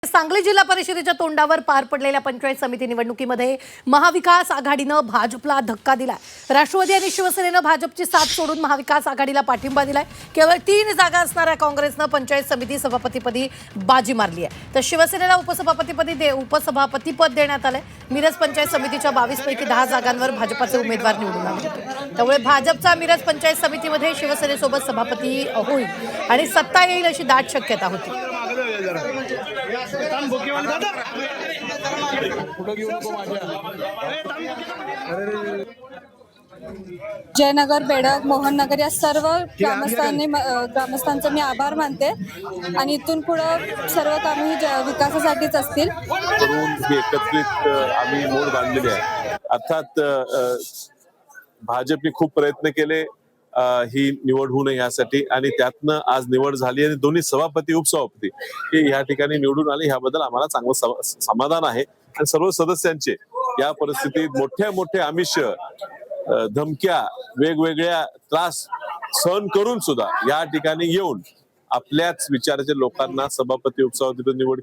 सांगली जिल्हा परिषदेच्या तोंडावर पार पडलेल्या पंचायत समिती निवडणुकीमध्ये महाविकास आघाडीनं भाजपला धक्का दिलाय। राष्ट्रवादी आणि शिवसेनेनं भाजपची साथ सोडून महाविकास आघाडीला पाठिंबा दिलाय। केवळ 3 जागा असणाऱ्या काँग्रेसनं पंचायत समिती सभापतीपदी बाजी मारली आहे, तर शिवसेनेला उपसभापतीपद देण्यात आलंय। मिरज पंचायत समितीच्या 22 पैकी 10 जागांवर भाजपचे उमेदवार निवडून आले होते, त्यामुळे भाजपचा मिरज पंचायत समितीमध्ये शिवसेनेसोबत सभापती होईल आणि सत्ता येईल अशी दाट शक्यता होती। जयनगर, बेडग, मोहननगर या सर्व ग्रामस्थांचे मी आभार मानते आणि इथून पुढे सर्व कामे विकासासाठीच असतील। एकत्रित आम्ही मोड बांधलेली आहे। अर्थात भाजपने खूप प्रयत्न केले ही निवड होऊ नये यासाठी, आणि त्यातनं आज निवड झाली आणि दोन्ही सभापती उपसभापती हे या ठिकाणी निवडून आले। याबद्दल आम्हाला चांगलं समाधान आहे आणि सर्व सदस्यांचे या परिस्थितीत मोठे आमिष, धमक्या, वेगवेगळ्या त्रास सहन करून सुद्धा या ठिकाणी येऊन आपल्याच विचाराच्या लोकांना सभापती उपसभापती निवड